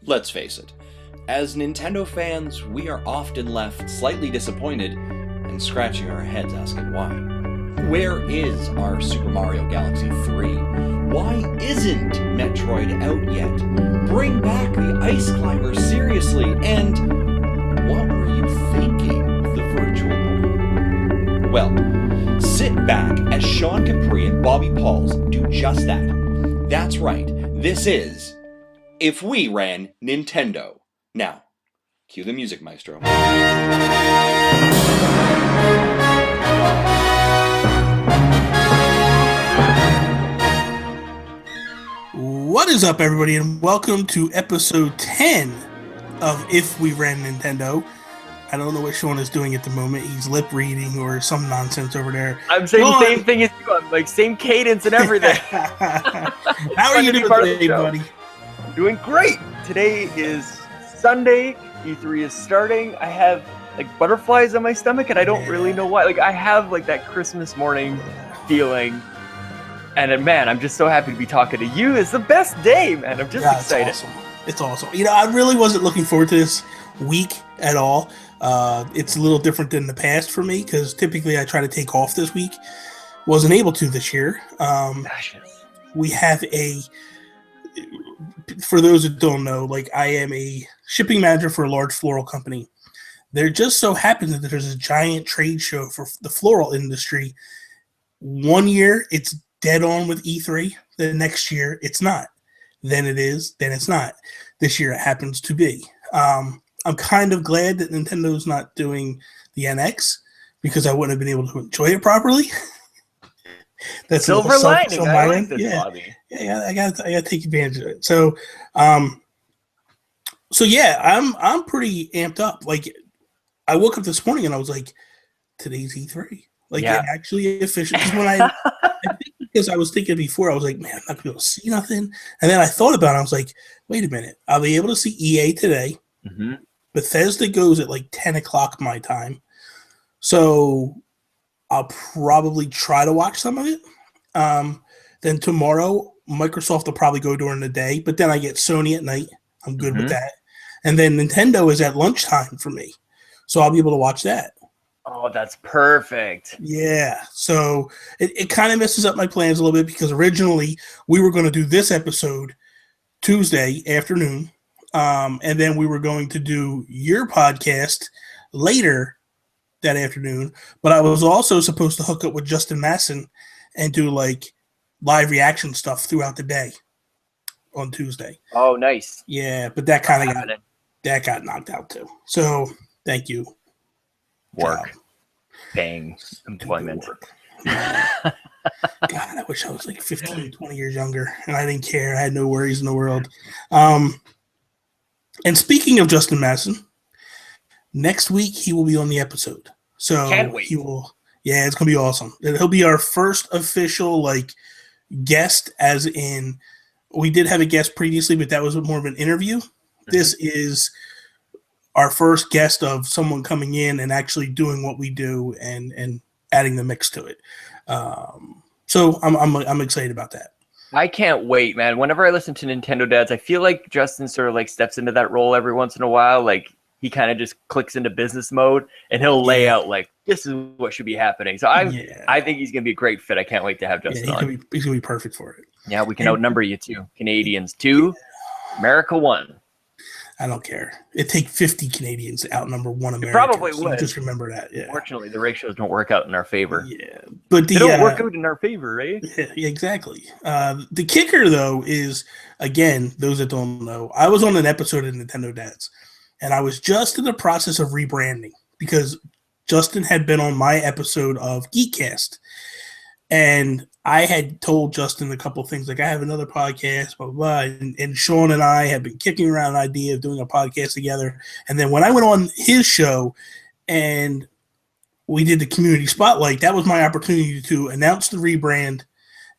Let's face it, as Nintendo fans, we are often left slightly disappointed and scratching our heads asking why. Where is our Super Mario Galaxy 3? Why isn't Metroid out yet? Bring back the Ice Climber seriously, and what were you thinking of the Virtual Boy? Well, sit back as Sean Capri and Bobby Pauls do just that. That's right, this is If We Ran Nintendo. Now, cue the music, maestro. What is up, everybody, and welcome to episode 10 of If We Ran Nintendo. I don't know what Sean is doing at the moment. He's lip reading or some nonsense over there. I'm saying the same thing as you. I'm like, same cadence and everything. How are you doing today, buddy? Doing great. Today is Sunday. E3 is starting. I have like butterflies on my stomach, and I don't really know why. Like, I have like that Christmas morning feeling. And man, I'm just so happy to be talking to you. It's the best day, man. I'm just excited. It's awesome. You know, I really wasn't looking forward to this week at all. It's a little different than the past for me because typically I try to take off this week. Wasn't able to this year. We have for those that don't know, like, I am a shipping manager for a large floral company. There just so happens that there's a giant trade show for the floral industry. One year it's dead on with E3. The next year it's not. Then it is. Then it's not. This year it happens to be. I'm kind of glad that Nintendo's not doing the NX because I wouldn't have been able to enjoy it properly. That's silver lining. I like this hobby. Yeah, I gotta take advantage of it. So I'm pretty amped up. Like, I woke up this morning and I was like, today's E3. Like, it actually official. Because because I was thinking before, I was like, man, I'm not gonna be able to see nothing. And then I thought about it. I was like, wait a minute, I'll be able to see EA today. Mm-hmm. Bethesda goes at like 10 o'clock my time. So I'll probably try to watch some of it. Then tomorrow, Microsoft will probably go during the day, but then I get Sony at night. I'm good with that. And then Nintendo is at lunchtime for me. So I'll be able to watch that. Oh, that's perfect. Yeah. So it kind of messes up my plans a little bit because originally we were going to do this episode Tuesday afternoon. And then we were going to do your podcast later that afternoon. But I was also supposed to hook up with Justin Masson and do like live reaction stuff throughout the day on Tuesday. Oh, nice. Yeah, but that kind of got knocked out too. So thank you. Work. Paying employment. God, I wish I was like 15, 20 years younger and I didn't care. I had no worries in the world. And speaking of Justin Masson, next week he will be on the episode. So can't wait. It's gonna be awesome. He'll be our first official like guest, as in we did have a guest previously, but that was more of an interview. This is our first guest of someone coming in and actually doing what we do and adding the mix to it. So I'm excited about that. I can't wait, man. Whenever I listen to Nintendo Dads, I feel like Justin sort of like steps into that role every once in a while. Like, he kind of just clicks into business mode and he'll lay out like, this is what should be happening. So I think he's going to be a great fit. I can't wait to have Justin on. He's going to be perfect for it. Yeah, we can outnumber you too. Canadians 2, America 1. I don't care. It'd take 50 Canadians to outnumber one American. Probably would. Just remember that. Yeah. Fortunately, the ratios don't work out in our favor. Yeah, but they don't work out in our favor, right? Yeah, exactly. The kicker, though, is, again, those that don't know, I was on an episode of Nintendo Dads, and I was just in the process of rebranding because Justin had been on my episode of Geekcast, and I had told Justin a couple of things, like I have another podcast, blah, blah, blah. And Sean and I have been kicking around an idea of doing a podcast together. And then when I went on his show and we did the community spotlight, that was my opportunity to announce the rebrand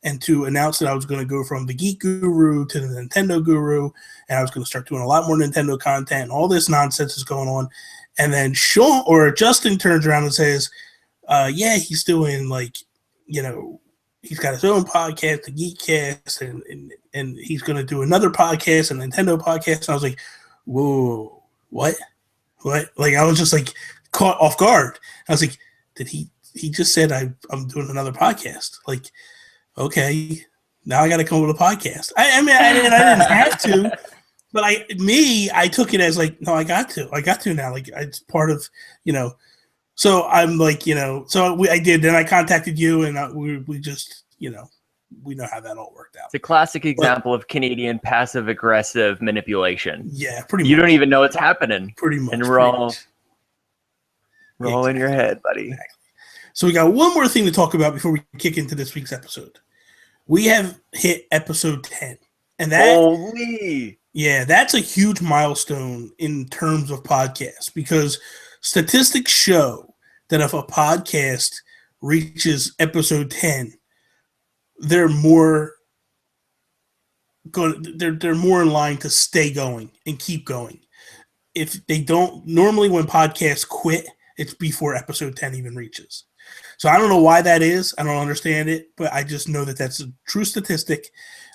and to announce that I was going to go from the Geek Guru to the Nintendo Guru, and I was going to start doing a lot more Nintendo content, and all this nonsense is going on. And then Justin turns around and says, yeah, he's doing like, he's got his own podcast, the Geekcast, and he's going to do another podcast, a Nintendo podcast. And I was like, whoa, what? Like, I was just like caught off guard. I was like, did he just said I'm doing another podcast? Like, okay, now I got to come up with a podcast. I mean, I didn't have to, but I took it as like, no, I got to now. Like, it's part of, so I'm like, I did. Then I contacted you, and we just, we know how that all worked out. It's a classic example of Canadian passive aggressive manipulation. Yeah, pretty much. You don't even know it's happening. Pretty much. And we're all in your head, buddy. Exactly. So we got one more thing to talk about before we kick into this week's episode. We have hit episode 10. And that, holy. Yeah, that's a huge milestone in terms of podcasts, because statistics show that if a podcast reaches episode 10, they're more in line to stay going and keep going. If they don't, normally when podcasts quit, it's before episode 10 even reaches. So I don't know why that is. I don't understand it, but I just know that that's a true statistic.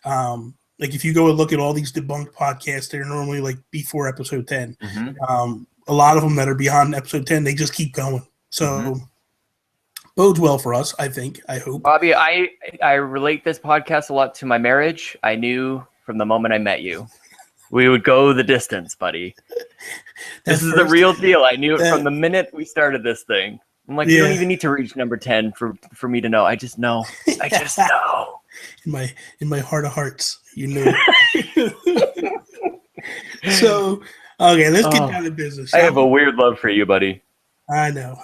Like if you go and look at all these debunked podcasts, they're normally like before episode 10. Mm-hmm. A lot of them that are beyond episode 10, they just keep going. So bodes well for us, I think. I hope. Bobby, I relate this podcast a lot to my marriage. I knew from the moment I met you, we would go the distance, buddy. This is the real deal. I knew it from the minute we started this thing. I'm like, you don't even need to reach number 10 for me to know. I just know. I just know. In my heart of hearts, you knew. So, okay, let's get down to business. I have a weird love for you, buddy. I know.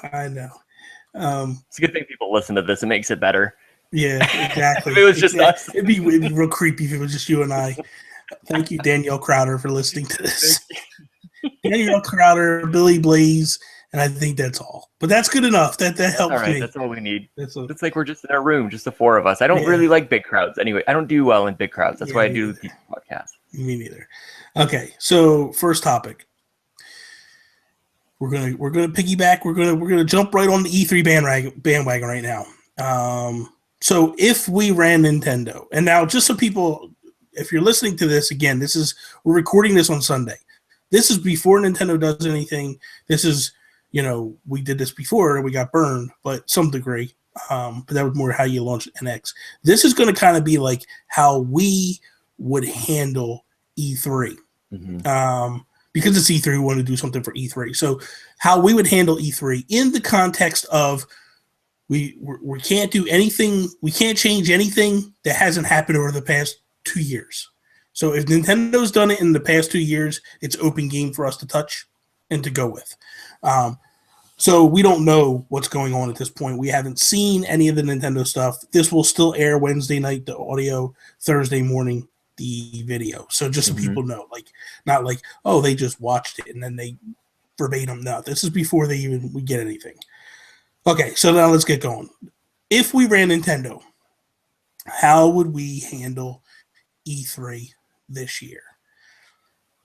It's a good thing people listen to this. It makes it better. Yeah, exactly. If it was just us. It'd be real creepy if it was just you and I. Thank you, Danielle Crowder, for listening to this. Danielle Crowder, Billy Blaze, and I think that's all. But that's good enough. That helps all right, me. That's all we need. It's like we're just in our room, just the four of us. I don't really like big crowds. Anyway, I don't do well in big crowds. That's why I do the podcast. Me neither. Okay, so first topic. We're gonna piggyback. We're gonna jump right on the E3 bandwagon right now. So if we ran Nintendo, and now just so people, if you're listening to this again, we're recording this on Sunday. This is before Nintendo does anything. This is, we did this before and we got burned, but some degree. But that was more how you launch NX. This is going to kind of be like how we would handle E3. Mm-hmm. Because it's E3, we want to do something for E3. So how we would handle E3 in the context of we can't do anything, we can't change anything that hasn't happened over the past 2 years. So if Nintendo's done it in the past 2 years, it's open game for us to touch and to go with. So we don't know what's going on at this point. We haven't seen any of the Nintendo stuff. This will still air Wednesday night, the audio, Thursday morning, the video. So just so people know, like, not like, oh, they just watched it and then they verbatim. No, this is before we get anything. Okay, so now let's get going. If we ran Nintendo, how would we handle E3 this year?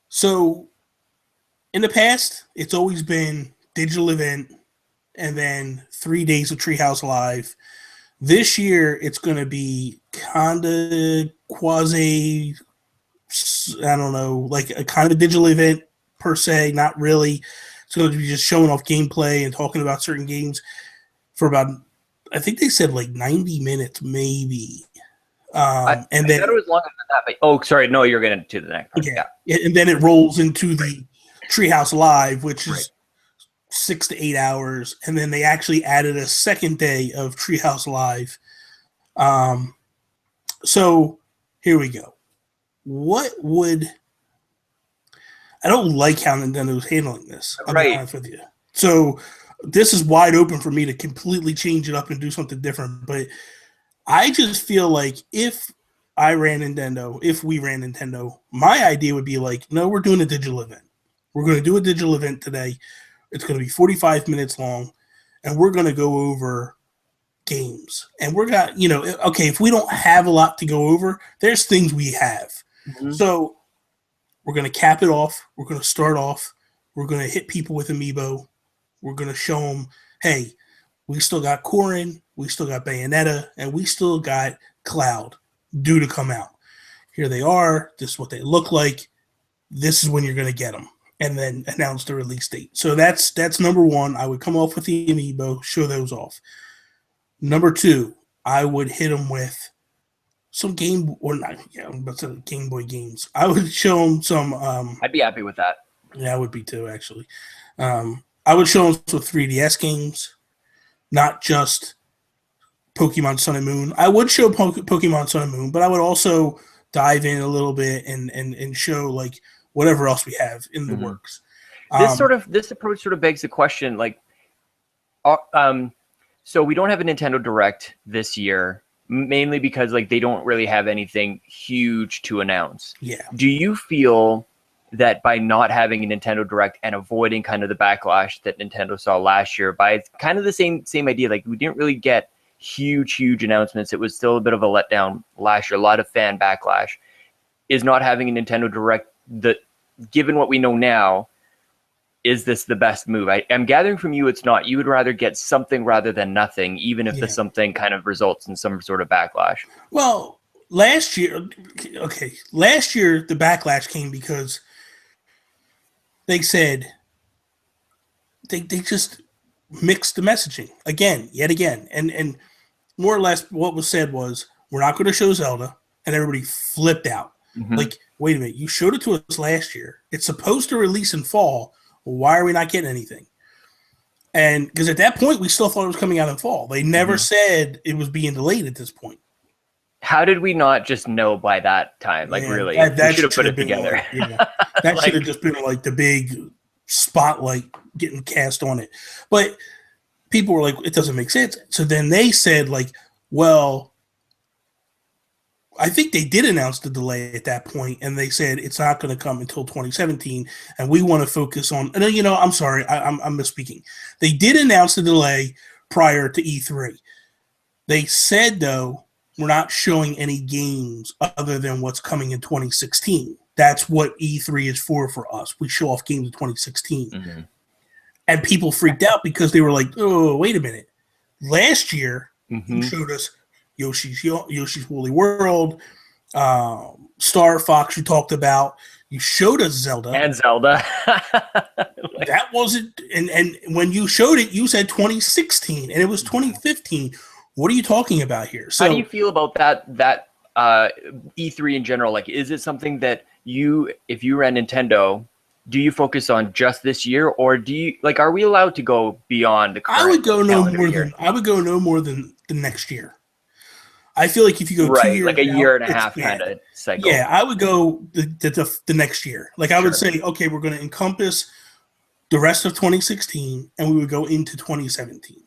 So in the past, it's always been digital event and then 3 days of Treehouse Live. This year, it's going to be kind of quasi, I don't know, like a kind of a digital event per se, not really. It's going to be just showing off gameplay and talking about certain games for about, I think they said like 90 minutes maybe. And then it was longer than that. But, sorry, no, you're getting to the next part. Yeah, and then it rolls into the Treehouse Live, which is 6 to 8 hours, and then they actually added a second day of Treehouse Live. So here we go. I don't like how Nintendo's handling this. I'll be honest with you. So this is wide open for me to completely change it up and do something different. But I just feel like if we ran Nintendo, my idea would be like, no, we're doing a digital event. We're going to do a digital event today. It's going to be 45 minutes long, and we're going to go over games. And we're got, okay, if we don't have a lot to go over, there's things we have. Mm-hmm. So we're going to cap it off. We're going to start off. We're going to hit people with Amiibo. We're going to show them, hey, We still got Corrin, we still got Bayonetta, and we still got Cloud due to come out. Here they are. This is what they look like. This is when you're going to get them. And then announce the release date. So that's number one. I would come off with the amiibo, show those off. Number two, I would hit them with some Game Boy games. I would show them some. I'd be happy with that. Yeah, I would be too, actually. I would show them some 3DS games, not just Pokemon Sun and Moon. I would show Pokemon Sun and Moon, but I would also dive in a little bit and show like whatever else we have in the works. This approach sort of begs the question, like, so we don't have a Nintendo Direct this year, mainly because like they don't really have anything huge to announce. Yeah. Do you feel that by not having a Nintendo Direct and avoiding kind of the backlash that Nintendo saw last year, by kind of the same idea, like we didn't really get huge announcements. It was still a bit of a letdown last year, a lot of fan backlash, is not having a Nintendo Direct, given what we know now, is this the best move? I'm gathering from you it's not. You would rather get something rather than nothing, even if the something kind of results in some sort of backlash. Well, last year the backlash came because they said they just mixed the messaging yet again. And more or less what was said was, we're not going to show Zelda, and everybody flipped out. Like, wait a minute, you showed it to us last year. It's supposed to release in fall. Why are we not getting anything? And because at that point, we still thought it was coming out in fall. They never said it was being delayed at this point. How did we not just know by that time? Like, really? We should have put it together. That should have just been like the big spotlight getting cast on it. But people were like, it doesn't make sense. So then they said, like, well, I think they did announce the delay at that point, and they said it's not going to come until 2017, and we want to focus on. And I'm sorry, I'm misspeaking. They did announce the delay prior to E3. They said, though, we're not showing any games other than what's coming in 2016. That's what E3 is for us. We show off games in 2016. And people freaked out because they were like, oh, wait a minute. Last year, you showed us Yoshi's Woolly World, Star Fox you talked about. You showed us Zelda. And Zelda. That wasn't, and when you showed it, you said 2016, and it was 2015. What are you talking about here? So, how do you feel about that E3 in general? Like, is it something that if you ran Nintendo, do you focus on just this year, or do you are we allowed to go beyond the current? I would go no more than the next year. I feel like if you go 2 years, like a year and a half kind of cycle. Yeah, I would go the next year. Like, I would say, okay, we're going to encompass the rest of 2016, and we would go into 2017.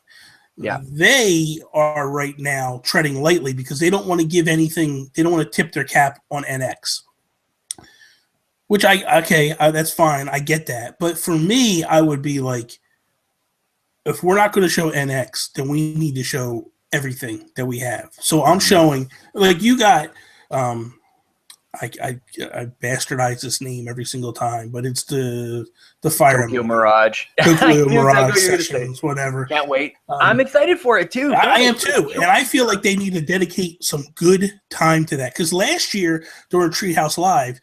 Yeah, they are right now treading lightly because they don't want to give anything. They don't want to tip their cap on NX, which that's fine. I get that, but for me, I would be like, if we're not going to show NX, then we need to show everything that we have. So I'm showing, like, you got I bastardize this name every single time, but it's the Fire Tokyo Mirage. Tokyo Mirage Sessions, whatever. Can't wait. I'm excited for it too. I am too, and I feel like they need to dedicate some good time to that, because last year during Treehouse Live,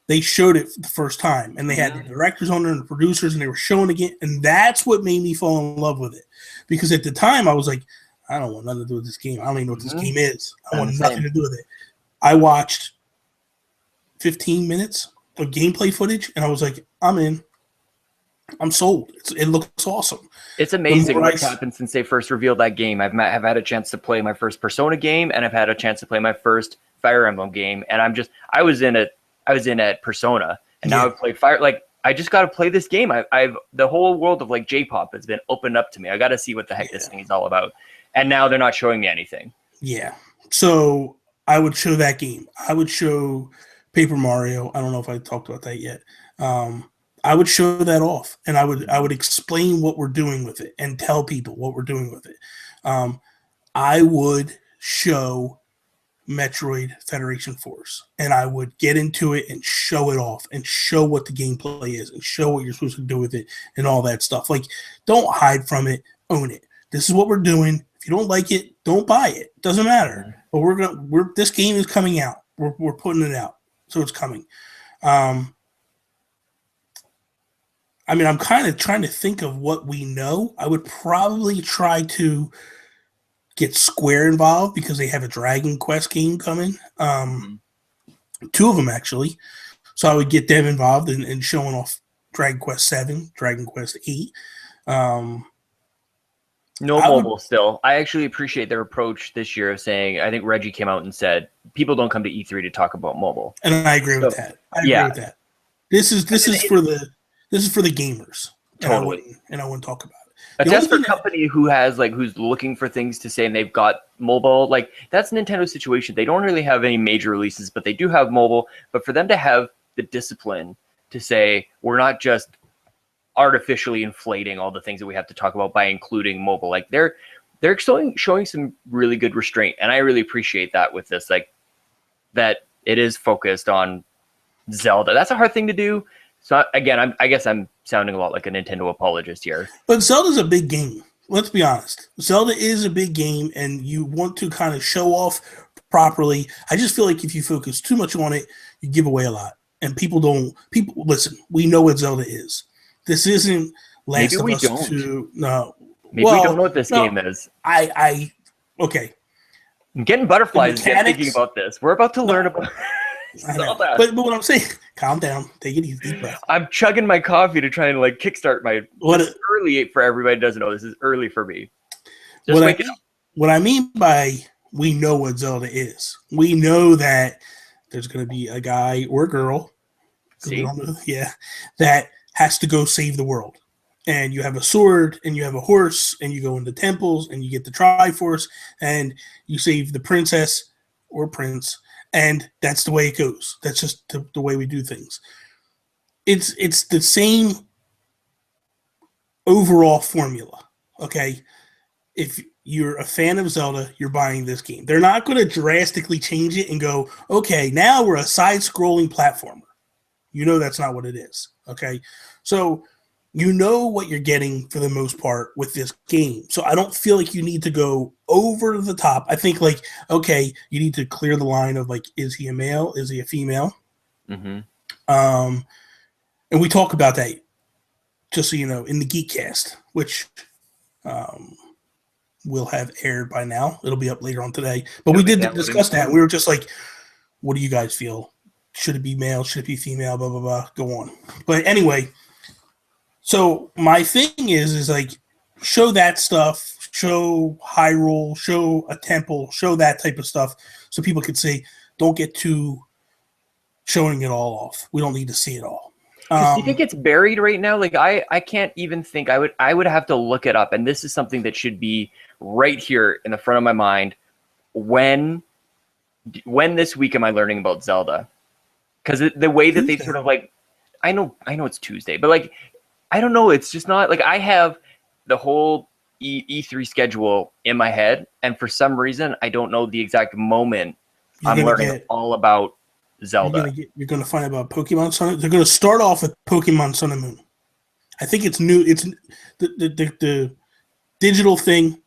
they showed it for the first time, and they had the directors on there and the producers, and they were showing again, and that's what made me fall in love with it. Because at the time, I was like, I don't want nothing to do with this game. I don't even know what this game is. I want nothing to do with it. I watched 15 minutes of gameplay footage, and I was like, I'm in. I'm sold. It looks awesome. It's amazing what's happened since they first revealed that game. I've had a chance to play my first Persona game, and I've had a chance to play my first Fire Emblem game, and I was in at Persona, and now I've played Fire. Like, I just got to play this game. I've the whole world of like J-pop has been opened up to me. I got to see what the heck this thing is all about. And now they're not showing me anything. Yeah. So I would show that game. I would show Paper Mario. I don't know if I talked about that yet. I would show that off, and I would explain what we're doing with it and tell people what we're doing with it. I would show Metroid Federation Force, and I would get into it and show it off and show what the gameplay is and show what you're supposed to do with it and all that stuff. Like, don't hide from it, own it. This is what we're doing. If you don't like it, don't buy it. Doesn't matter. But this game is coming out. We're putting it out, so it's coming. I mean, I'm kind of trying to think of what we know. I would probably try to get Square involved because they have a Dragon Quest game coming. Two of them, actually. So I would get them involved in showing off Dragon Quest 7, Dragon Quest 8. No mobile still. I actually appreciate their approach this year of saying, I think Reggie came out and said, people don't come to E3 to talk about mobile. And I agree with that. I agree with that. This is for the gamers. Totally. And I wouldn't talk about it. A desperate company who has who's looking for things to say and they've got mobile, that's Nintendo's situation. They don't really have any major releases, but they do have mobile. But for them to have the discipline to say, we're not just artificially inflating all the things that we have to talk about by including mobile, they're showing some really good restraint, and I really appreciate that with this, that it is focused on Zelda. That's a hard thing to do. So again, I guess I'm sounding a lot like a Nintendo apologist here. But Zelda's a big game. Let's be honest. Zelda is a big game, and you want to kind of show off properly. I just feel like if you focus too much on it, you give away a lot. And people listen, we know what Zelda is. This isn't Last of Us 2. No. Maybe we don't know what this game is. Okay. I'm getting butterflies thinking about this. We're about to learn about Zelda. But what I'm saying, calm down. Take it easy. Deep breath. I'm chugging my coffee to try and kickstart my... early for everybody who doesn't know. This is early for me. What I mean by we know what Zelda is. We know that there's going to be a guy or a girl. That has to go save the world. And you have a sword, and you have a horse, and you go into temples, and you get the Triforce, and you save the princess or prince, and that's the way it goes. That's just the way we do things. It's the same overall formula, okay? If you're a fan of Zelda, you're buying this game. They're not going to drastically change it and go, okay, now we're a side-scrolling platformer. You know that's not what it is, okay? So you know what you're getting for the most part with this game. So I don't feel like you need to go over the top. I think okay, you need to clear the line of is he a male? Is he a female? Mm-hmm. And we talk about that, just so you know, in the Geekcast, which will have aired by now. It'll be up later on today. But we did discuss that. We were just what do you guys feel? Should it be male? Should it be female? Blah, blah, blah. Go on. But anyway, so my thing is show that stuff, show Hyrule, show a temple, show that type of stuff so people can say, don't get too showing it all off. We don't need to see it all. Do you think it's buried right now? I can't even think. I would have to look it up, and this is something that should be right here in the front of my mind. When this week am I learning about Zelda? Because the way that they sort of I know it's Tuesday, but I don't know. It's just not I have the whole E3 schedule in my head, and for some reason I don't know the exact moment I'm learning all about Zelda. You're going to find out about Pokemon Sun. They're going to start off with Pokemon Sun and Moon. I think it's new. It's the digital thing.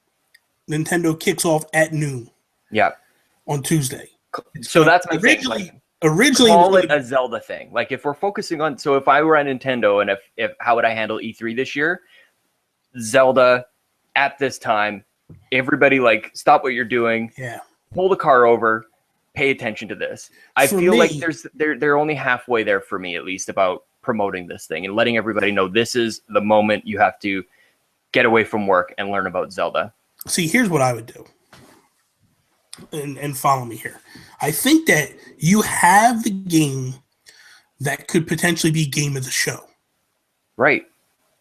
Nintendo kicks off at noon. Yeah. On Tuesday. So that's my originally call it a Zelda thing. If we're focusing on, so if I were on Nintendo and if how would I handle E3 this year? Zelda at this time, everybody stop what you're doing. Yeah. Pull the car over, pay attention to this. I feel like they're only halfway there for me, at least, about promoting this thing and letting everybody know this is the moment you have to get away from work and learn about Zelda. See, here's what I would do. And follow me here. I think that you have the game that could potentially be game of the show. Right.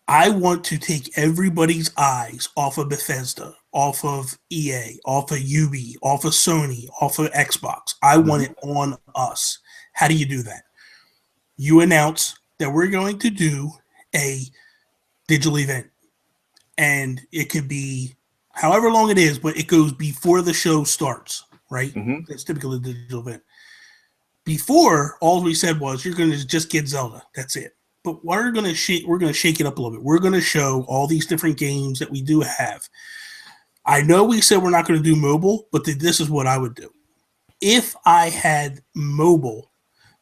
I want to take everybody's eyes off of Bethesda, off of EA, off of Ubi, off of Sony, off of Xbox. I want it on us. How do you do that? You announce that we're going to do a digital event. And it could be however long it is, but it goes before the show starts, right? Mm-hmm. That's typically a digital event. Before, all we said was you're going to just get Zelda. That's it. But we're going to shake it up a little bit. We're going to show all these different games that we do have. I know we said we're not going to do mobile, but this is what I would do. If I had mobile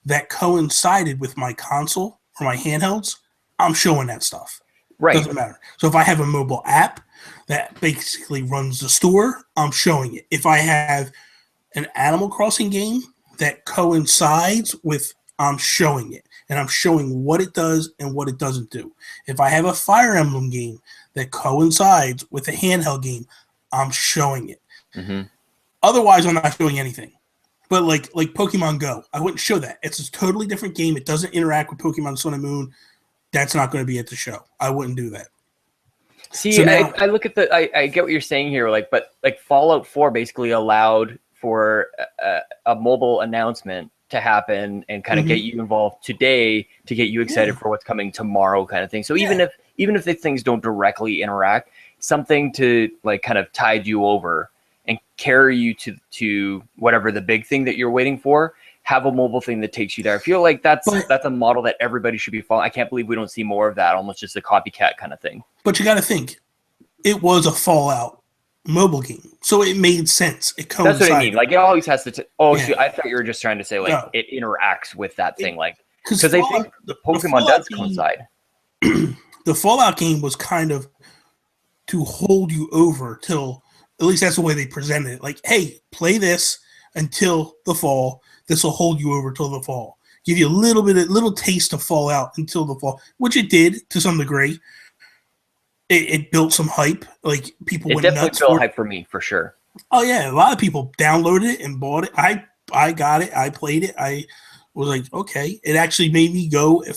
that coincided with my console or my handhelds, I'm showing that stuff. Right. Doesn't matter. So if I have a mobile app that basically runs the store, I'm showing it. If I have an Animal Crossing game that coincides with, I'm showing it. And I'm showing what it does and what it doesn't do. If I have a Fire Emblem game that coincides with a handheld game, I'm showing it. Mm-hmm. Otherwise, I'm not showing anything. But like Pokemon Go, I wouldn't show that. It's a totally different game. It doesn't interact with Pokemon Sun and Moon. That's not going to be at the show. I wouldn't do that. See, So now, I look at I get what you're saying here, but Fallout 4 basically allowed for a mobile announcement to happen and kind of get you involved today to get you excited for what's coming tomorrow, kind of thing. So even if the things don't directly interact, something to like kind of tide you over and carry you to whatever the big thing that you're waiting for, have a mobile thing that takes you there. I feel like that's a model that everybody should be following. I can't believe we don't see more of that, almost just a copycat kind of thing. But you got to think, it was a Fallout mobile game, so it made sense. It coincided. That's what I mean. Like it always has to. Shoot, I thought you were just trying to say it interacts with that thing, because I think the Pokemon does coincide. The Fallout game was kind of to hold you over till, at least that's the way they presented it. Like, hey, play this until the fall. This will hold you over till the fall. Give you a little taste of Fallout until the fall, which it did to some degree. It built some hype. Like people went nuts. It definitely built hype for me, for sure. Oh yeah, a lot of people downloaded it and bought it. I got it. I played it. I was like, okay. It actually made me go a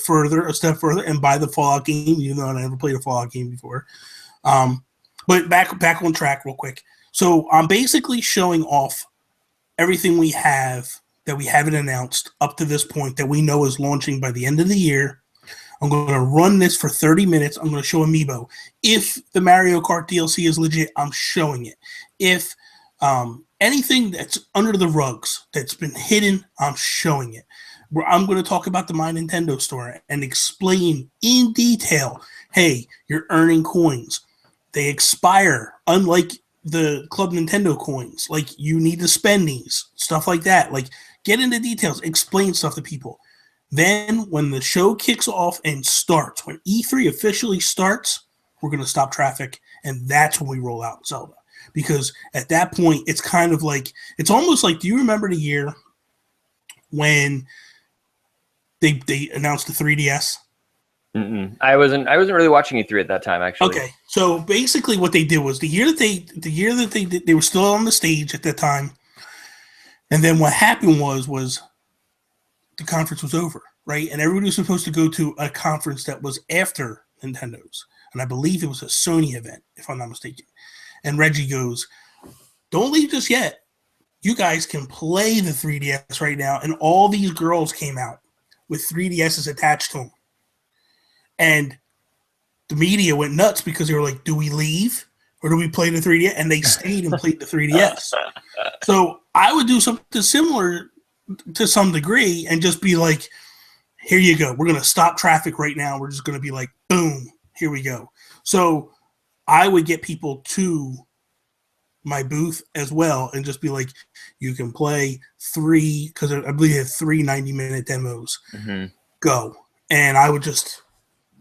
step further, and buy the Fallout game, even though I never played a Fallout game before. But back on track real quick. So I'm basically showing off everything we have that we haven't announced up to this point that we know is launching by the end of the year. I'm going to run this for 30 minutes. I'm going to show Amiibo. If the Mario Kart DLC is legit, I'm showing it. If anything that's under the rugs that's been hidden, I'm showing it. I'm going to talk about the My Nintendo store and explain in detail, hey, you're earning coins. They expire, unlike the Club Nintendo coins. Like, you need to spend these, stuff like that. Like, get into details, explain stuff to people. Then, when the show kicks off and starts, when E3 officially starts, we're going to stop traffic, and that's when we roll out Zelda. Because at that point, it's kind of like, it's almost like, do you remember the year when they announced the 3DS? Mm-mm. I wasn't really watching E3 at that time, actually. Okay, so basically what they did was the year that they were still on the stage at that time, and then what happened was the conference was over, right? And everybody was supposed to go to a conference that was after Nintendo's, and I believe it was a Sony event, if I'm not mistaken. And Reggie goes, "Don't leave just yet. You guys can play the 3DS right now." And all these girls came out with 3DSs attached to them. And the media went nuts because they were like, do we leave or do we play the 3DS? And they stayed and played the 3DS. So I would do something similar to some degree and just be like, here you go. We're going to stop traffic right now. We're just going to be like, boom, here we go. So I would get people to my booth as well and just be like, you can play because I believe they had 3 90-minute demos. Mm-hmm. Go. And I would just...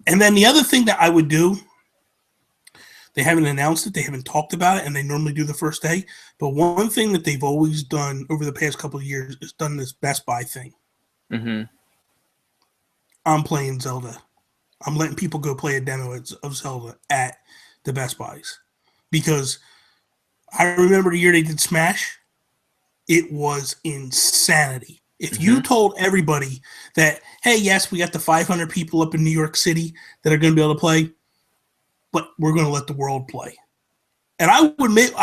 And then the other thing that I would do, they haven't announced it, they haven't talked about it, and they normally do the first day. But one thing that they've always done over the past couple of years is done this Best Buy thing. Mm-hmm. I'm playing Zelda. I'm letting people go play a demo of Zelda at the Best Buys. Because I remember the year they did Smash, it was insanity. If you told everybody that, hey, yes, we got the 500 people up in New York City that are going to be able to play, but we're going to let the world play. And I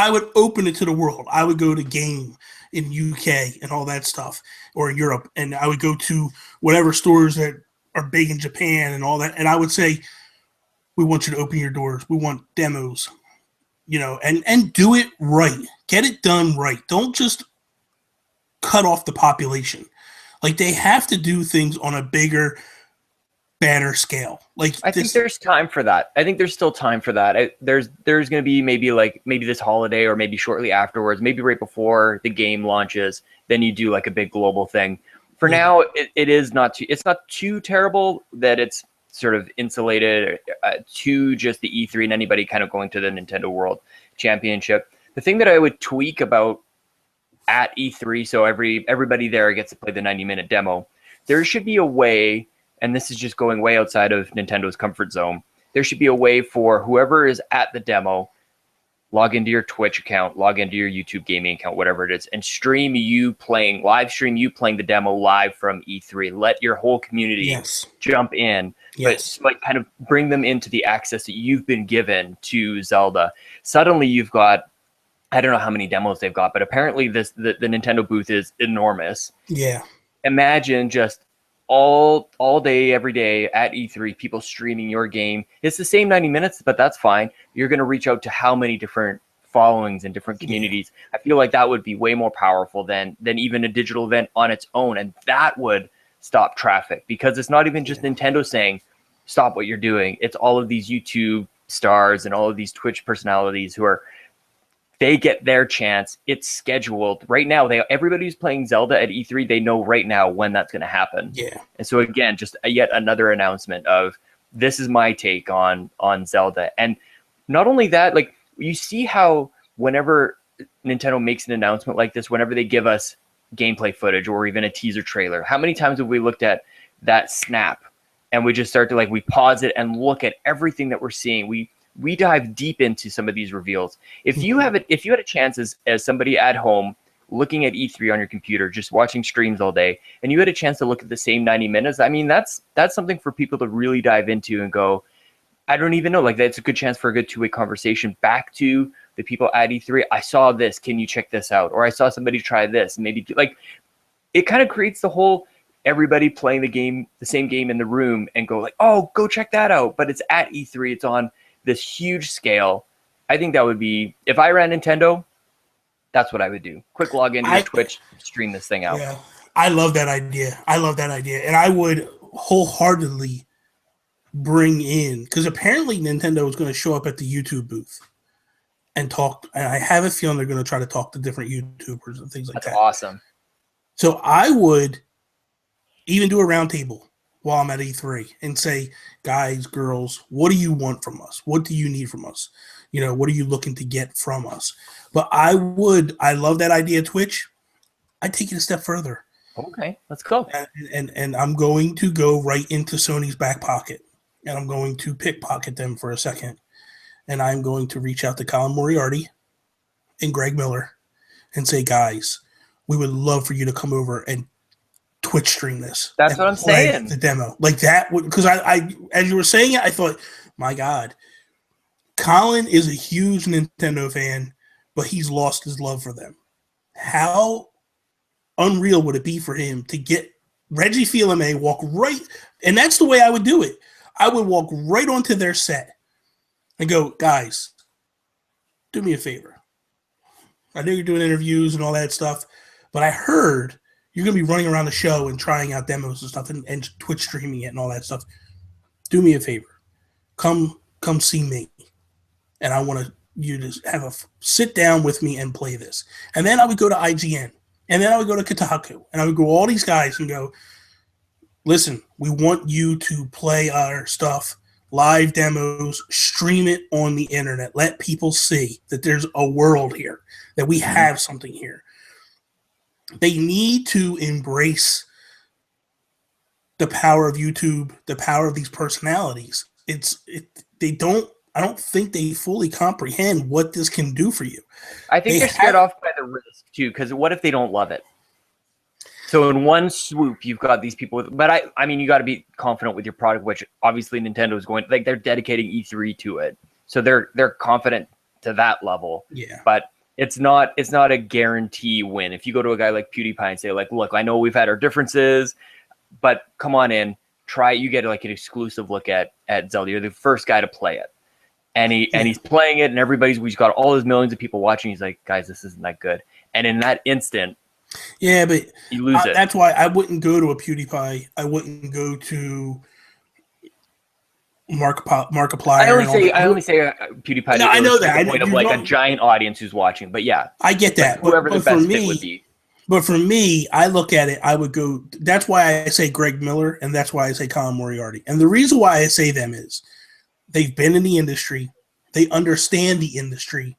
would open it to the world. I would go to Game in UK and all that stuff, or in Europe, and I would go to whatever stores that are big in Japan and all that, and I would say, we want you to open your doors. We want demos, and do it right. Get it done right. Don't just cut off the population. Like, they have to do things on a bigger banner scale. Like I think there's time for that. I think there's still time for that. There's going to be maybe this holiday or maybe shortly afterwards, maybe right before the game launches. Then you do like a big global thing. For now, it's not too terrible that it's sort of insulated to just the E3 and anybody kind of going to the Nintendo World Championship. The thing that I would tweak about at E3, so everybody there gets to play the 90-minute demo, there should be a way, and this is just going way outside of Nintendo's comfort zone, there should be a way for whoever is at the demo, log into your Twitch account, log into your YouTube gaming account, whatever it is, and live stream you playing the demo live from E3. Let your whole community jump in, but like kind of bring them into the access that you've been given to Zelda. Suddenly you've got, I don't know how many demos they've got, but apparently the Nintendo booth is enormous. Yeah. Imagine just all day, every day at E3, people streaming your game. It's the same 90 minutes, but that's fine. You're going to reach out to how many different followings and different communities. I feel like that would be way more powerful than even a digital event on its own. And that would stop traffic, because it's not even just Nintendo saying, stop what you're doing. It's all of these YouTube stars and all of these Twitch personalities they get their chance. It's scheduled right now. Everybody who's playing Zelda at E3, they know right now when that's going to happen. Yeah. And so again, just yet another announcement of this is my take on Zelda. And not only that, like you see how whenever Nintendo makes an announcement like this, whenever they give us gameplay footage or even a teaser trailer, how many times have we looked at that snap and we just start to we pause it and look at everything that we're seeing. We dive deep into some of these reveals. If you had a chance as somebody at home looking at E3 on your computer, just watching streams all day, and you had a chance to look at the same 90 minutes, I mean, that's something for people to really dive into and go, I don't even know, like that's a good chance for a good two-way conversation back to the people at E3. I saw this, can you check this out? Or I saw somebody try this, and maybe like it kind of creates the whole everybody playing the same game in the room and go like, oh, go check that out. But it's at E3, it's on this huge scale. I think that would be, if I ran Nintendo, that's what I would do. Quick log into Twitch, stream this thing out. Yeah, I love that idea. And I would wholeheartedly bring in, because apparently Nintendo is going to show up at the YouTube booth and talk. And I have a feeling they're going to try to talk to different YouTubers and things like that. That's awesome. So I would even do a roundtable while I'm at E3 and say, guys, girls, what do you want from us? What do you need from us? What are you looking to get from us? But I love that idea, Twitch. I'd take it a step further. Okay, let's go. And I'm going to go right into Sony's back pocket, and I'm going to pickpocket them for a second. And I'm going to reach out to Colin Moriarty and Greg Miller and say, guys, we would love for you to come over and Twitch stream this. That's what I'm saying. The demo like that, because I as you were saying it, I thought, my God, Colin is a huge Nintendo fan, but he's lost his love for them. How unreal would it be for him to get Reggie Fils-Aimé walk right, and that's the way I would do it. I would walk right onto their set and go, guys, do me a favor. I know you're doing interviews and all that stuff, but I heard you're going to be running around the show and trying out demos and stuff and Twitch streaming it and all that stuff. Do me a favor. Come see me. And I want you to have a sit down with me and play this. And then I would go to IGN. And then I would go to Kotaku. And I would go all these guys and go, listen, we want you to play our stuff, live demos, stream it on the internet. Let people see that there's a world here, that we have something here. They need to embrace the power of YouTube, the power of these personalities. I don't think they fully comprehend what this can do for you. I think they're scared off by the risk too, because what if they don't love it? So in one swoop, you've got these people but I mean, you got to be confident with your product, which obviously Nintendo is going, like they're dedicating E3 to it. So they're confident to that level. Yeah. But it's not a guarantee win. If you go to a guy like PewDiePie and say like, look, I know we've had our differences, but come on in, try it. You get like an exclusive look at Zelda. You're the first guy to play it. And he's playing it, and he's got all his millions of people watching. He's like, guys, this isn't that good. And in that instant, yeah, but you lose it. That's why I wouldn't go to a PewDiePie. I wouldn't go to Markiplier. I only say PewDiePie. No, I know that. The point of like a giant audience who's watching, but yeah, I get that. Whoever the best fit would be. But for me, I look at it, I would go, that's why I say Greg Miller, and that's why I say Colin Moriarty. And the reason why I say them is they've been in the industry, they understand the industry,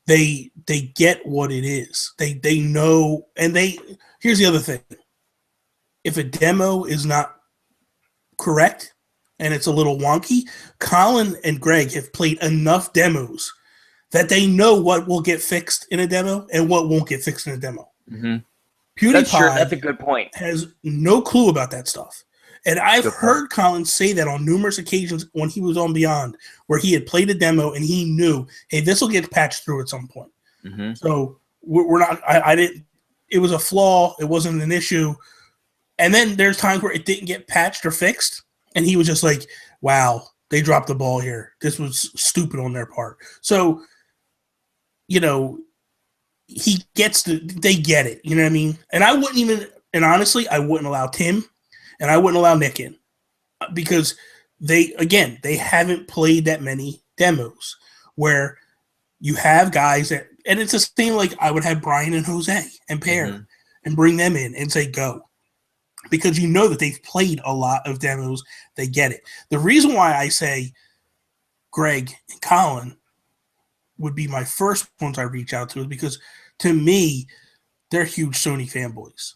they get what it is. They know, and here's the other thing. If a demo is not correct and it's a little wonky, Colin and Greg have played enough demos that they know what will get fixed in a demo and what won't get fixed in a demo. Mm-hmm. PewDiePie that's a good point. Has no clue about that stuff. And I've heard Colin say that on numerous occasions when he was on Beyond, where he had played a demo and he knew, hey, this will get patched through at some point. Mm-hmm. So we're not, I didn't, it was a flaw. It wasn't an issue. And then there's times where it didn't get patched or fixed. And he was just like, wow, they dropped the ball here. This was stupid on their part. So, you know, they get it. You know what I mean? And honestly, I wouldn't allow Tim and I wouldn't allow Nick in because they haven't played that many demos where you have guys that, and it's the same, like I would have Brian and Jose and Pear and bring them in and say, go. Because you know that they've played a lot of demos. They get it. The reason why I say Greg and Colin would be my first ones I reach out to is because to me, they're huge Sony fanboys.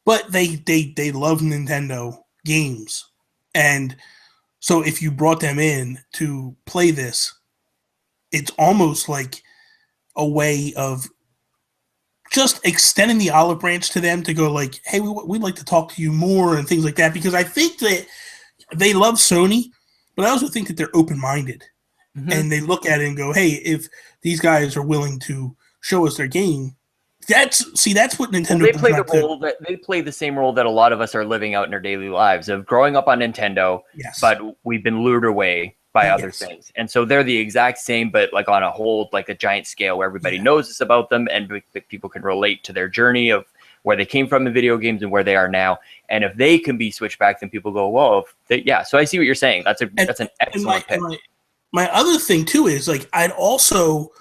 But they love Nintendo games. And so if you brought them in to play this, it's almost like a way of just extending the olive branch to them to go like, hey, we'd like to talk to you more and things like that. Because I think that they love Sony, but I also think that they're open-minded. Mm-hmm. And they look at it and go, hey, if these guys are willing to show us their game, that's what Nintendo does. They play the same role that a lot of us are living out in our daily lives of growing up on Nintendo, but we've been lured away by other things. And so they're the exact same, but like on a whole, like a giant scale where everybody knows this about them and people can relate to their journey of where they came from in video games and where they are now. And if they can be switched back, then people go, whoa, so I see what you're saying. That's an excellent pick. My other thing too is like, I'd also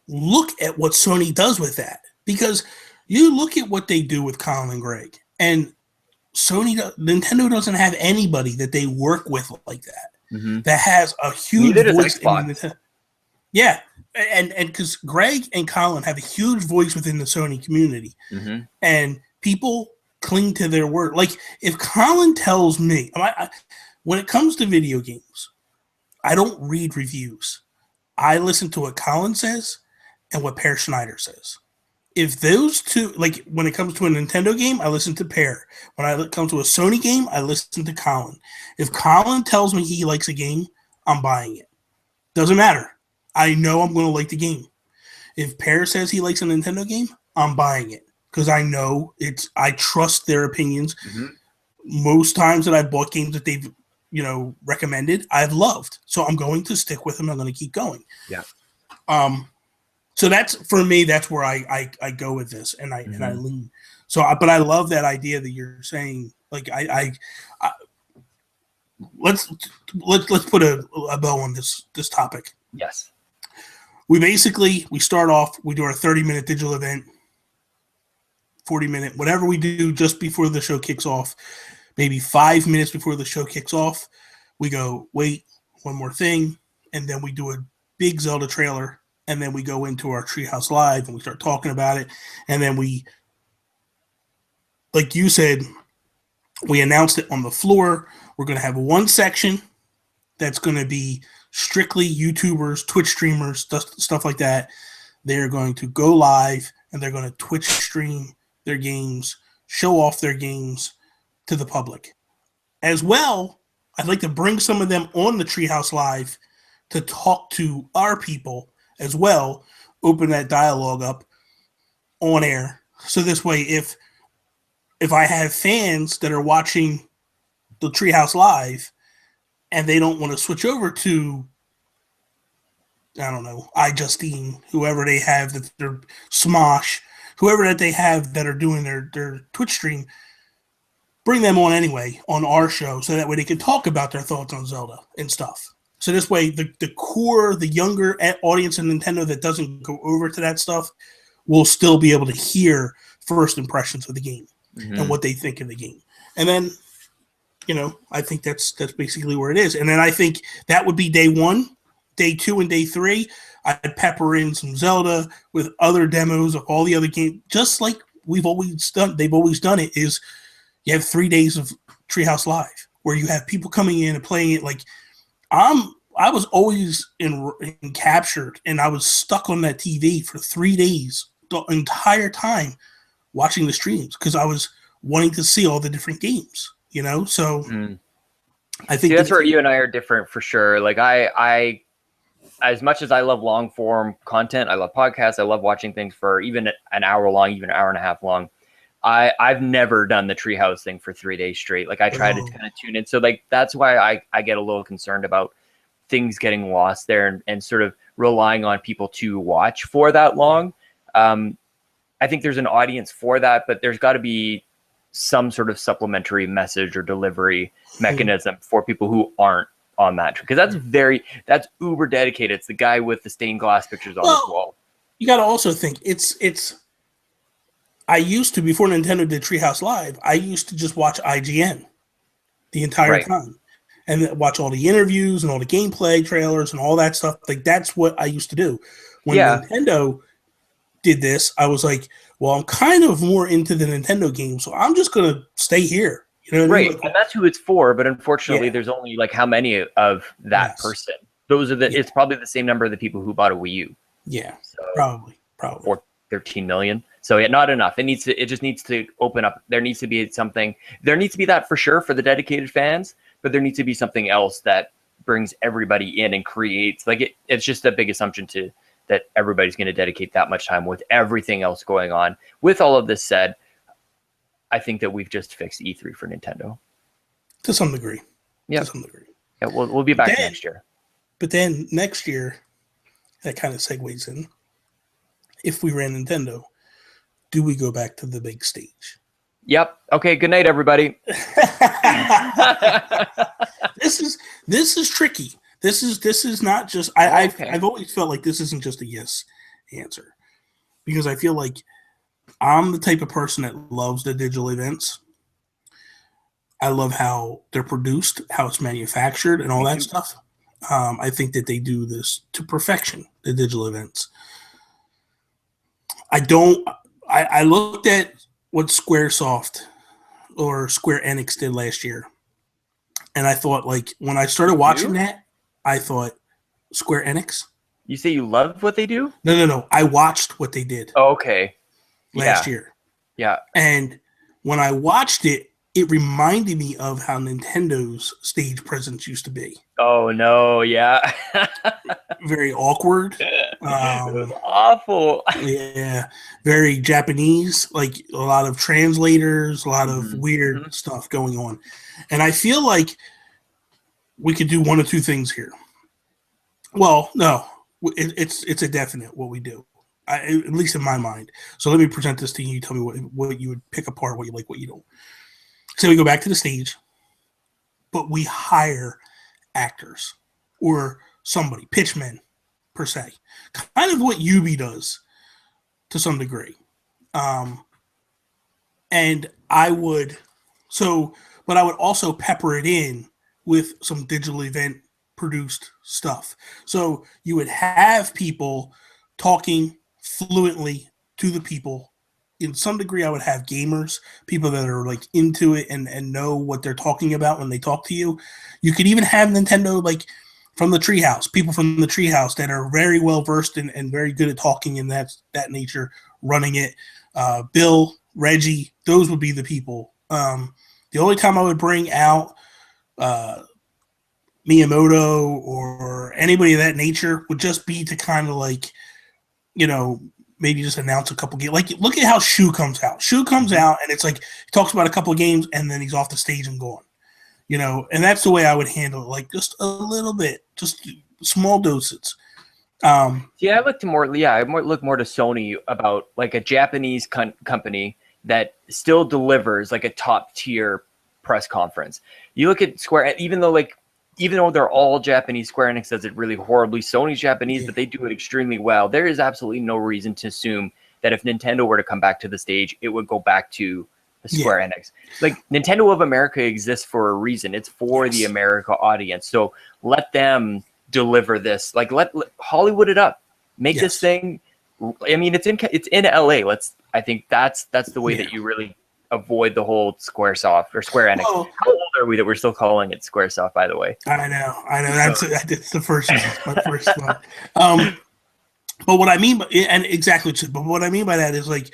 look at what Sony does with that, because you look at what they do with Colin and Greg, and Nintendo doesn't have anybody that they work with like that. Mm-hmm. That has a huge voice in the yeah, and because Greg and Colin have a huge voice within the Sony community, and people cling to their word. Like if Colin tells me, when it comes to video games, I don't read reviews. I listen to what Colin says and what Pear Schneider says. If those two, like when it comes to a Nintendo game, I listen to Pear. When it comes to a Sony game, I listen to Colin. If Colin tells me he likes a game, I'm buying it. Doesn't matter. I know I'm going to like the game. If Pear says he likes a Nintendo game, I'm buying it because I know I trust their opinions. Mm-hmm. Most times that I've bought games that they've, recommended, I've loved. So I'm going to stick with them. I'm going to keep going. Yeah. So that's, for me, that's where I go with this, and I lean. So, but I love that idea that you're saying. Like let's put a bow on this topic. Yes. We start off. We do our 30-minute digital event, 40-minute, whatever we do just before the show kicks off. Maybe 5 minutes before the show kicks off, we go, wait, one more thing, and then we do a big Zelda trailer. And then we go into our Treehouse Live and we start talking about it. And then we, like you said, we announced it on the floor. We're going to have one section that's going to be strictly YouTubers, Twitch streamers, stuff like that. They're going to go live and they're going to Twitch stream their games, show off their games to the public. As well, I'd like to bring some of them on the Treehouse Live to talk to our people as well, open that dialogue up on air. So this way, if I have fans that are watching the Treehouse Live and they don't want to switch over to, I don't know, iJustine, whoever they have that they're Smosh, whoever that they have that are doing their Twitch stream, bring them on anyway on our show, so that way they can talk about their thoughts on Zelda and stuff. So this way, the core, the younger audience in Nintendo that doesn't go over to that stuff will still be able to hear first impressions of the game and what they think of the game. And then, I think that's basically where it is. And then I think that would be day 1, day 2, and day 3. I'd pepper in some Zelda with other demos of all the other games, just like we've always done. They've always done it. Is you have 3 days of Treehouse Live where you have people coming in and playing it. Like I was always captured, and I was stuck on that TV for 3 days the entire time watching the streams because I was wanting to see all the different games. So I think that's where you and I are different for sure. Like I as much as I love long form content, I love podcasts, I love watching things for even an hour long, even an hour and a half long. I've never done the Treehouse thing for 3 days straight. Like I try to kind of tune in. So like that's why I get a little concerned about things getting lost there and sort of relying on people to watch for that long. I think there's an audience for that, but there's got to be some sort of supplementary message or delivery mechanism for people who aren't on that, because that's uber dedicated. It's the guy with the stained glass pictures on his wall. You got to also think it's I used to, before Nintendo did Treehouse Live, I used to just watch IGN the entire time and watch all the interviews and all the gameplay trailers and all that stuff. Like that's what I used to do. When Nintendo did this, I was like, well, I'm kind of more into the Nintendo game, so I'm just going to stay here. You know what I mean? Like, and that's who it's for. But unfortunately, there's only like how many of that person? Those are it's probably the same number of the people who bought a Wii U. Yeah, so, probably. Or 13 million. So yeah, not enough. It just needs to open up. There needs to be something. There needs to be that for sure for the dedicated fans, but there needs to be something else that brings everybody in and creates it's just a big assumption that everybody's going to dedicate that much time with everything else going on. With all of this said, I think that we've just fixed E3 for Nintendo. To some degree. Yeah. To some degree. Yeah, we'll be back next year. But then next year, that kind of segues in. If we ran Nintendo, do we go back to the big stage? Yep. Okay, good night, everybody. This is tricky. This is not just I've always felt like this isn't just a yes answer, because I feel like I'm the type of person that loves the digital events. I love how they're produced, how it's manufactured, and all that stuff. I think that they do this to perfection, the digital events. I looked at what Squaresoft or Square Enix did last year, and I thought, like, when I started watching that, I thought, Square Enix? You say you love what they do? No. I watched what they did. Oh, okay. Last year. Yeah. And when I watched it, it reminded me of how Nintendo's stage presence used to be. Oh, no. Yeah. Very awkward. It was awful. Yeah. Very Japanese, like a lot of translators, a lot of weird stuff going on. And I feel like we could do one of two things here. Well, no, it's a definite what we do, at least in my mind. So let me present this to you. You tell me what you would pick apart, what you like, what you don't. So we go back to the stage, but we hire actors or somebody, pitchmen per se, kind of what Yubi does to some degree. And I would also pepper it in with some digital event produced stuff. So you would have people talking fluently to the people. In some degree, I would have gamers, people that are like into it and know what they're talking about when they talk to you. You could even have Nintendo, like from the Treehouse, people from the Treehouse that are very well versed and very good at talking in that nature, running it. Bill, Reggie, those would be the people. The only time I would bring out Miyamoto or anybody of that nature would just be to kind of like, maybe just announce a couple games. Like, look at how Shu comes out. Shu comes out and it's like he talks about a couple of games and then he's off the stage and gone. And that's the way I would handle it. Like just a little bit, just small doses. I look more to Sony about like a Japanese company that still delivers like a top tier press conference. You look at Square, even though they're all Japanese, Square Enix does it really horribly. Sony's Japanese, but they do it extremely well. There is absolutely no reason to assume that if Nintendo were to come back to the stage, it would go back to the Square Enix. Like, Nintendo of America exists for a reason. It's for the America audience. So let them deliver this. Like, let Hollywood it up. Make this thing. I mean, it's in LA. I think that's the way that you really avoid the whole Squaresoft or Square Enix. Well, how old are we that we're still calling it Squaresoft, by the way? I know. That's the first my first thought. But what I mean by, and exactly, but what I mean by that is, like,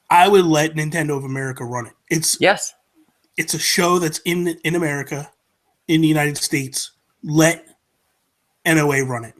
I would let Nintendo of America run it. It's a show that's in America, in the United States. Let NOA run it.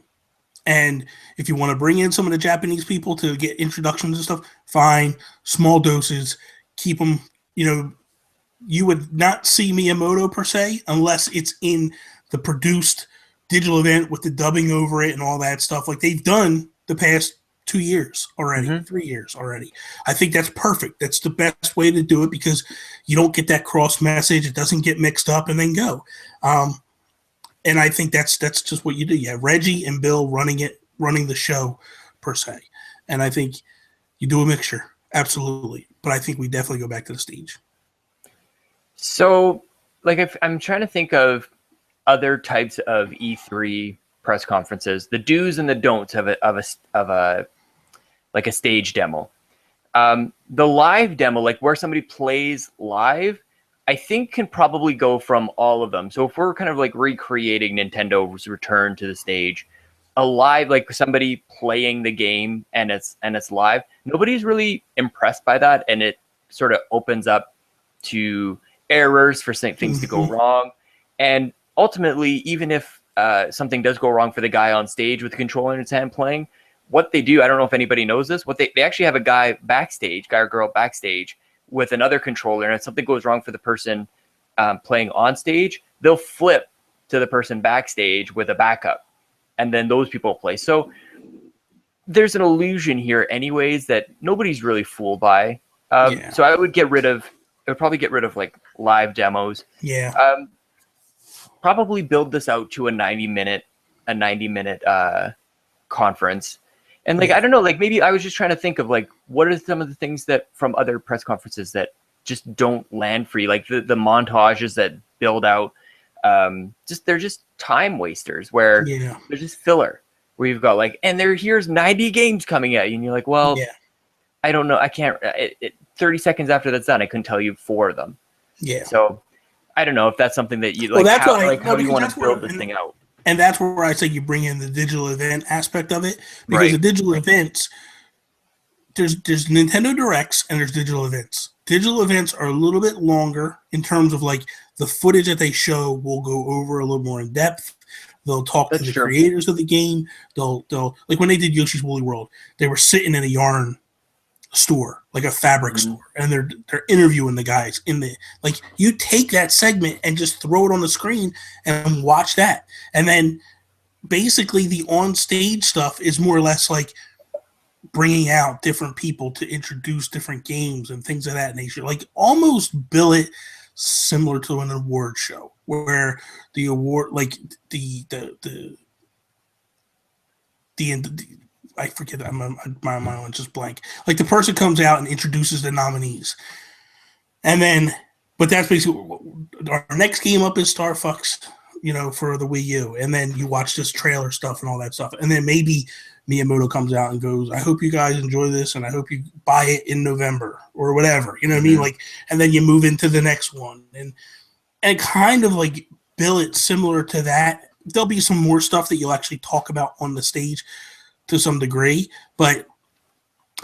And if you want to bring in some of the Japanese people to get introductions and stuff, fine. Small doses. Keep them, you would not see Miyamoto per se unless it's in the produced digital event with the dubbing over it and all that stuff like they've done the past 2 years already, 3 years already. I think that's perfect. That's the best way to do it because you don't get that cross message. It doesn't get mixed up and then go. And I think that's just what you do. You have Reggie and Bill running the show per se. And I think you do a mixture. Absolutely. But I think we definitely go back to the stage. So, like, if I'm trying to think of other types of E3 press conferences, the do's and the don'ts of a stage demo. The live demo, like where somebody plays live, I think can probably go from all of them. So if we're kind of like recreating Nintendo's return to the stage, a live, like somebody playing the game and it's live, nobody's really impressed by that, and it sort of opens up to errors for things to go wrong. And ultimately, even if something does go wrong for the guy on stage with the controller in his hand playing, what they do, I don't know if anybody knows this, they actually have a guy or girl backstage with another controller, and if something goes wrong for the person playing on stage, they'll flip to the person backstage with a backup, and then those people play. So there's an illusion here anyways that nobody's really fooled by. So I would probably get rid of like live demos. Probably build this out to a 90-minute conference. And like, I don't know, like maybe I was just trying to think of like, what are some of the things that from other press conferences that just don't land for you? Like the montages that build out, they're just time wasters where they're just filler, where you've got like, and here's 90 games coming at you. And you're like, well, I don't know. I can't, 30 seconds after that's done, I couldn't tell you 4 of them. So I don't know if that's something that you like, how do you want to build this thing out? And that's where I say you bring in the digital event aspect of it, because the digital events, there's Nintendo Directs and there's digital events. Digital events are a little bit longer in terms of like the footage that they show will go over a little more in depth. They'll talk to the creators of the game. They'll like when they did Yoshi's Woolly World, they were sitting in a yarn store, like a fabric store, and they're interviewing the guys in the, like, you take that segment and just throw it on the screen and watch that. And then basically the on stage stuff is more or less like bringing out different people to introduce different games and things of that nature. Like almost bill it similar to an award show where the award, like the I forget that my mind's just blank. Like the person comes out and introduces the nominees, and then, but that's basically our next game up is Star Fox, for the Wii U, and then you watch this trailer stuff and all that stuff, and then maybe Miyamoto comes out and goes, "I hope you guys enjoy this, and I hope you buy it in November or whatever." You know what I mean? Like, and then you move into the next one, and kind of like bill it similar to that. There'll be some more stuff that you'll actually talk about on the stage to some degree, but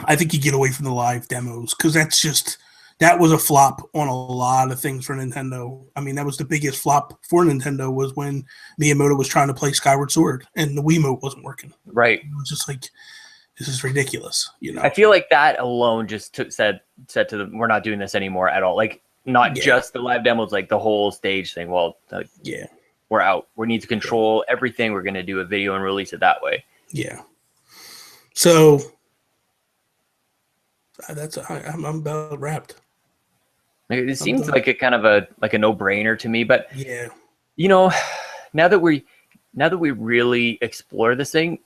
I think you get away from the live demos because that was a flop on a lot of things for Nintendo. I mean, that was the biggest flop for Nintendo was when Miyamoto was trying to play Skyward Sword and the Wiimote wasn't working. Right. It was just like, this is ridiculous. I feel like that alone just said to them, we're not doing this anymore at all. Like not just the live demos, like the whole stage thing. Well, we're out. We need to control everything. We're going to do a video and release it that way. Yeah. So I'm about wrapped. Like, it seems like a kind of a no-brainer to me, but yeah, now that we really explore this thing,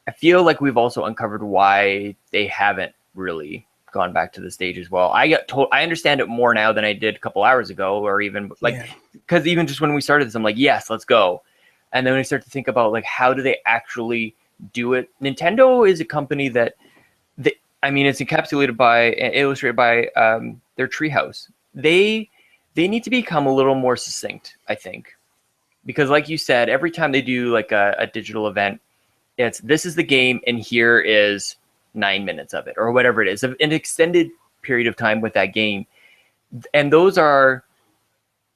I feel like we've also uncovered why they haven't really gone back to the stage as well. I understand it more now than I did a couple hours ago, or even because even just when we started this, I'm like, yes, let's go. And then when I start to think about like, how do they actually do it? Nintendo is a company that it's encapsulated by, illustrated by their Treehouse. They need to become a little more succinct, I think, because like you said, every time they do like a digital event, this is the game and here is 9 minutes of it or whatever it is, an extended period of time with that game. And those are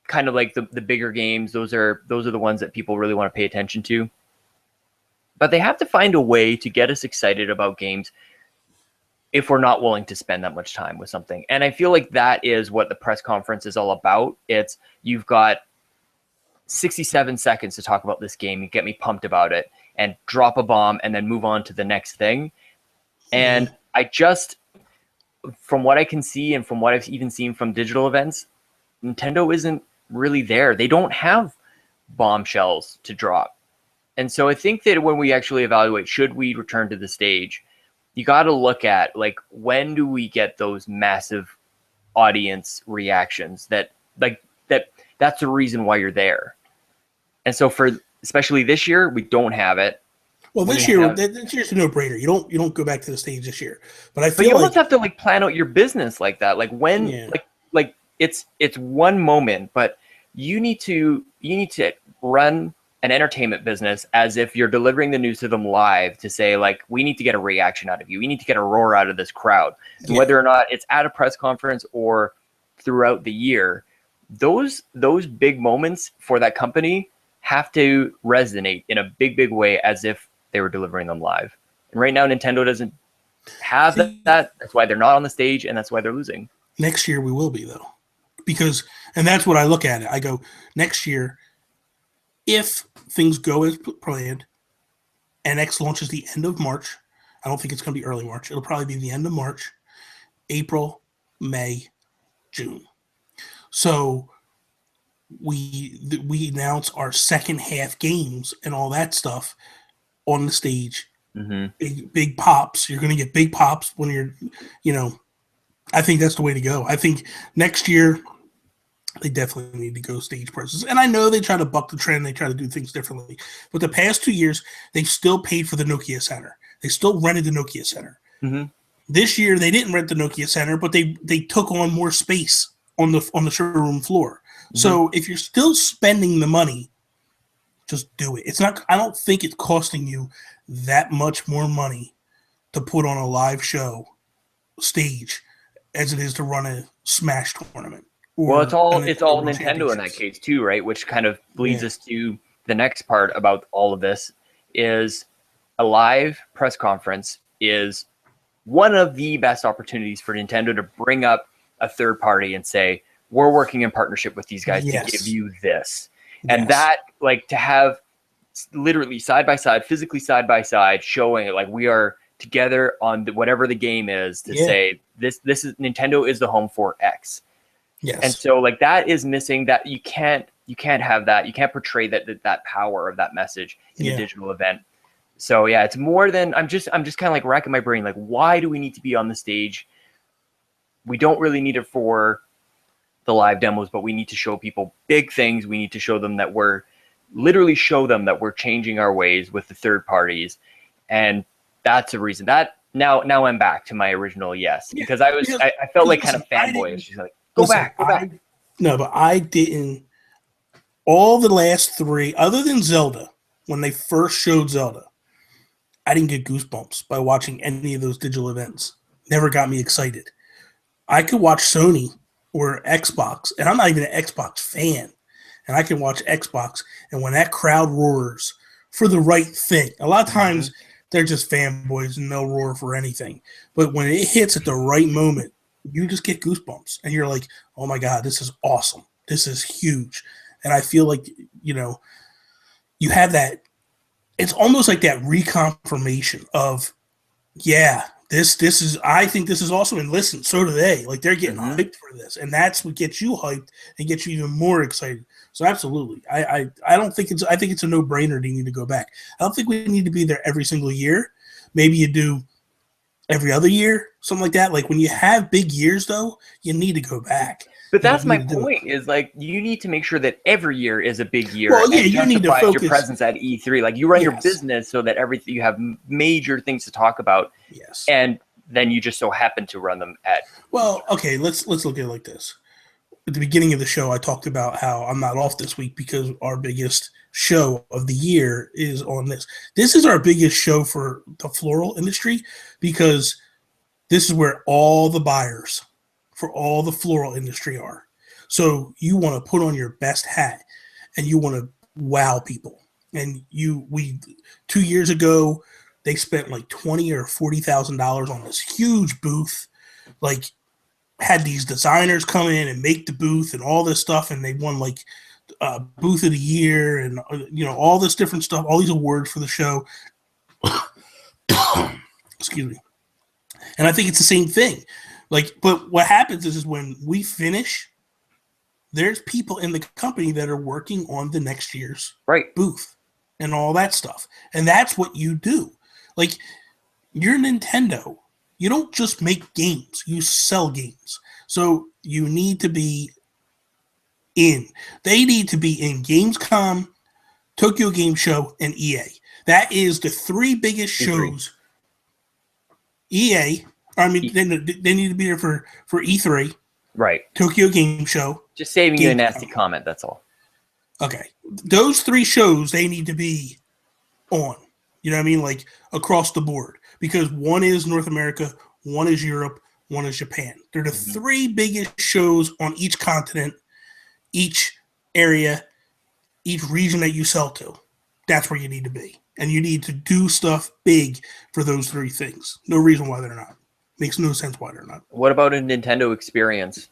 kind of like the bigger games. Those are the ones that people really want to pay attention to. But they have to find a way to get us excited about games if we're not willing to spend that much time with something. And I feel like that is what the press conference is all about. It's, you've got 67 seconds to talk about this game and get me pumped about it and drop a bomb and then move on to the next thing. And I just, from what I can see and from what I've even seen from digital events, Nintendo isn't really there. They don't have bombshells to drop. And so I think that when we actually evaluate, should we return to the stage, you got to look at like, when do we get those massive audience reactions that's the reason why you're there. And so for especially this year, we don't have it. Well, this year's a no-brainer. You don't go back to the stage this year. But you almost have to like plan out your business like that. Like when like it's one moment, but you need to run an entertainment business as if you're delivering the news to them live, to say like, we need to get a reaction out of you. We need to get a roar out of this crowd. And whether or not it's at a press conference or throughout the year, those big moments for that company have to resonate in a big way as if they were delivering them live. And right now, Nintendo doesn't have that. That's why they're not on the stage, and that's why they're losing. Next year we will be, though. And that's what I look at it. I go, next year, if things go as planned, NX launches the end of March. I don't think it's going to be early March. It'll probably be the end of March, April, May, June. So we announce our second half games and all that stuff on the stage. Mm-hmm. Big pops. You're going to get big pops when you're, I think that's the way to go. I think next year they definitely need to go stage presses. And I know they try to buck the trend. They try to do things differently. But the past 2 years, they've still paid for the Nokia Center. They still rented the Nokia Center. Mm-hmm. This year, they didn't rent the Nokia Center, but they took on more space on the showroom floor. Mm-hmm. So if you're still spending the money, just do it. It's not. I don't think it's costing you that much more money to put on a live show stage as it is to run a Smash tournament. Well, it's all Nintendo in that case too, right? Which kind of leads us to the next part about all of this is a live press conference is one of the best opportunities for Nintendo to bring up a third party and say, we're working in partnership with these guys to give you this. And that, like, to have literally side by side, physically side by side, showing it like we are together on whatever the game is to say this is Nintendo is the home for X. Yes. And so like that is missing. That you can't have that. You can't portray that power of that message in a digital event. So yeah, it's more than I'm just kind of like racking my brain. Like, why do we need to be on the stage? We don't really need it for the live demos, but we need to show people big things. We need to show them that we're changing our ways with the third parties. And that's a reason that now I'm back to my original because I felt like kind of fanboyish. She's like, Go back. But I didn't. All the last three, other than Zelda, when they first showed Zelda, I didn't get goosebumps by watching any of those digital events. Never got me excited. I could watch Sony or Xbox, and I'm not even an Xbox fan, and I can watch Xbox, and when that crowd roars for the right thing, a lot of times they're just fanboys and they'll roar for anything. But when it hits at the right moment, you just get goosebumps and you're like, oh my God, this is awesome. This is huge. And I feel like, you have that, it's almost like that reconfirmation of, This is I think this is also, and listen, so do they. Like they're getting hyped for this, and that's what gets you hyped and gets you even more excited. So absolutely, I don't think I think it's a no brainer to need to go back. I don't think we need to be there every single year. Maybe you do every other year, something like that. Like when you have big years, though, you need to go back. But that's my point. Is like you need to make sure that every year is a big year. Well, yeah, you need to focus your presence at E3. Like you run your business so that everything you have major things to talk about. Yes, and then you just so happen to run them at. Well, okay, let's look at it like this. At the beginning of the show, I talked about how I'm not off this week because our biggest show of the year is on this. This is our biggest show for the floral industry because this is where all the buyers for all the floral industry are. So you want to put on your best hat and you want to wow people. And 2 years ago, they spent like $20,000 or $40,000 on this huge booth, like had these designers come in and make the booth and all this stuff. And they won like booth of the year and, all this different stuff, all these awards for the show. Excuse me. And I think it's the same thing. But what happens is when we finish, there's people in the company that are working on the next year's booth and all that stuff. And that's what you do. Like, you're Nintendo. You don't just make games. You sell games. So you need to be in. They need to be in Gamescom, Tokyo Game Show, and EA. That is the three biggest shows. EA... they need to be there for E3. Right. Tokyo Game Show. Just saving you a nasty comment, that's all. Okay. Those three shows, they need to be on. You know what I mean? Like, across the board. Because one is North America, one is Europe, one is Japan. They're the three biggest shows on each continent, each area, each region that you sell to. That's where you need to be. And you need to do stuff big for those three things. No reason why they're not. Makes no sense why they're not. What about a Nintendo experience?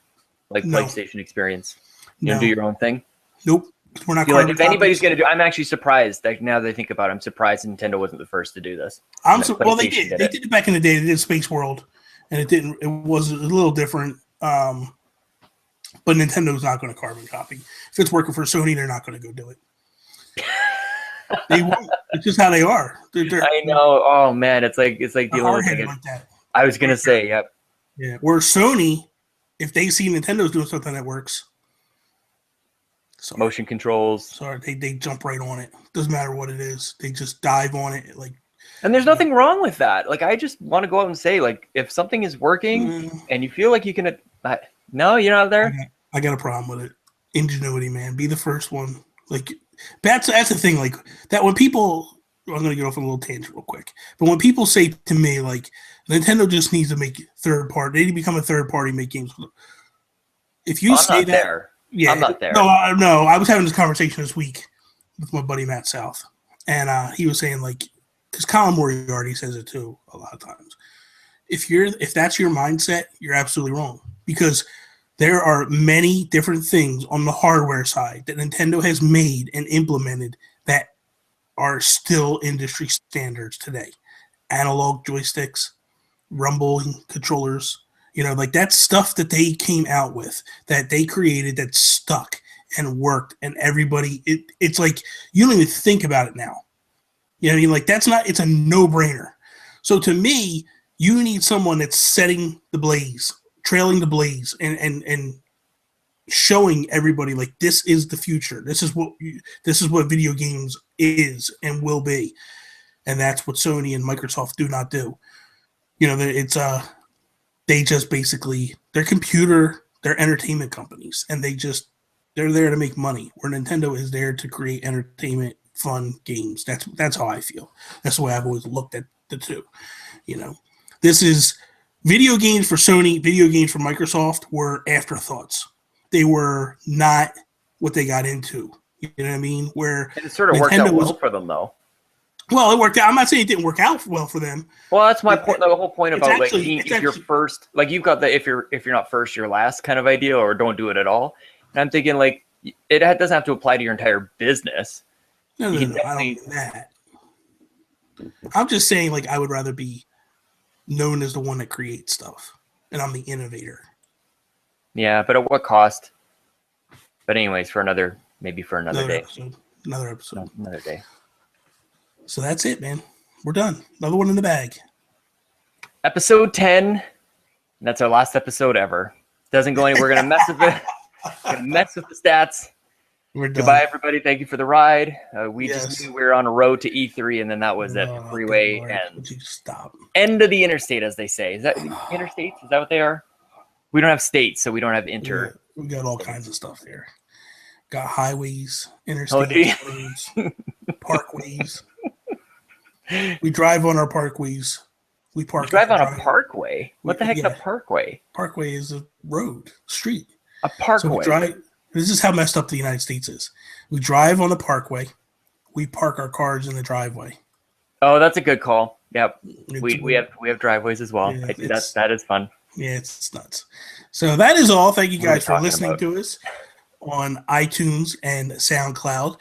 Like PlayStation experience? You don't do your own thing? Nope. We're not like if anybody's going to do, I'm actually surprised. Like now that I think about it, I'm surprised Nintendo wasn't the first to do this. Well, they did. They did it back in the day. They did Space World, and it was a little different. But Nintendo's not going to carbon copy. If it's working for Sony, they're not going to go do it. They won't. It's just how they are. I know. Oh man, it's like dealing with like that. I was gonna say, yep. Yeah. Where Sony, if they see Nintendo's doing something that works, motion controls. Sorry, they jump right on it. Doesn't matter what it is. They just dive on it. Like, and there's nothing wrong with that. Like, I just want to go out and say, like, if something is working and you feel like you can, no, you're not there. I got a problem with it. Ingenuity, man. Be the first one. Like, that's the thing. Like that when people. I'm going to get off on a little tangent real quick. But when people say to me, like, Nintendo just needs to make third party, they need to become a third party, make games. If you say that, I'm not there. No, I was having this conversation this week with my buddy Matt South. And he was saying, like, because Colin Moriarty says it too a lot of times. If that's your mindset, you're absolutely wrong. Because there are many different things on the hardware side that Nintendo has made and implemented that are still industry standards today. Analog joysticks, rumbling controllers, like that's stuff that they came out with, that they created, that stuck and worked, and everybody, it's like, you don't even think about it now. You know what I mean? Like it's a no-brainer. So to me, you need someone that's setting the blaze, trailing the blaze, and showing everybody like this is the future. This is what video games is and will be, and that's what Sony and Microsoft do not do. It's they just basically they're entertainment companies, and they're there to make money. Where Nintendo is there to create entertainment, fun games. That's how I feel. That's the way I've always looked at the two. This is video games for Sony, video games for Microsoft were afterthoughts. They were not what they got into. You know what I mean? Where it sort of worked out well for them, though. Well, it worked out. I'm not saying it didn't work out well for them. Well, that's my point. The whole point about if you're first, like you've got the if you're not first, you're last kind of idea, or don't do it at all. And I'm thinking like it doesn't have to apply to your entire business. No, I don't mean that. I'm just saying like I would rather be known as the one that creates stuff, and I'm the innovator. Yeah, but at what cost? But anyways, maybe for another day. Another episode. Another day. So that's it, man. We're done. Another one in the bag. Episode 10. That's our last episode ever. Doesn't go anywhere. We're gonna mess with it. Gonna mess with the stats. We're done. Goodbye, everybody. Thank you for the ride. We Yes. just knew we were on a road to E3, and then that was it. Oh, Freeway good Lord. and Would you stop? end of the interstate, as they say. Is that interstates? Is that what they are? We don't have states, so we don't have inter. We got all kinds of stuff there. Got highways, Oh, interstate do you? roads, parkways. We drive on our parkways. We park. You drive on a driveway. parkway. What the heck's a Yeah. parkway? Parkway is a road, street. A So parkway. we drive. This is how messed up the United States is. We drive on the parkway. We park our cars in the driveway. Oh, that's a good call. Yep. It's- We have driveways as well. Yeah, I do it's- that is fun. Yeah, it's nuts. So that is all. Thank you What are we guys for talking listening about? to us on iTunes and SoundCloud.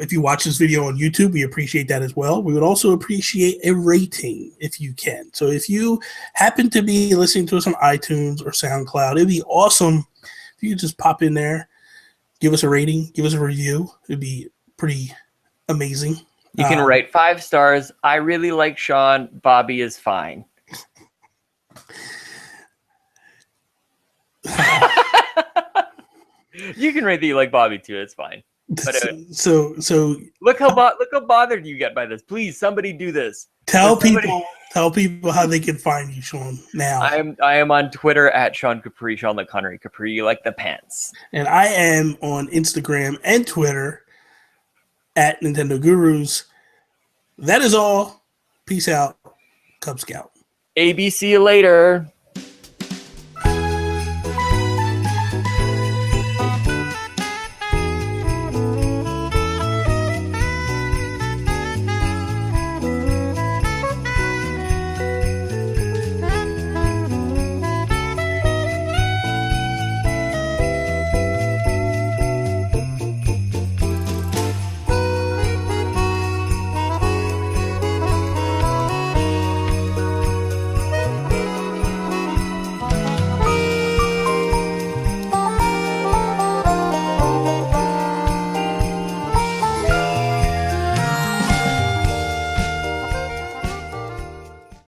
If you watch this video on YouTube, we appreciate that as well. We would also appreciate a rating if you can. So if you happen to be listening to us on iTunes or SoundCloud, it'd be awesome if you could just pop in there, give us a rating, give us a review. It'd be pretty amazing. You can rate 5 stars. I really like Sean. Bobby is fine. You can rate that you like Bobby too. It's fine. But So look how bothered you get by this. Please, somebody do this. tell somebody- people how they can find you, Sean. Now, I am on Twitter at Sean Capri, Sean like Connery Capri. You like the pants. and I am on Instagram and Twitter at Nintendo Gurus. That is all. Peace out, Cub Scout. ABC you later.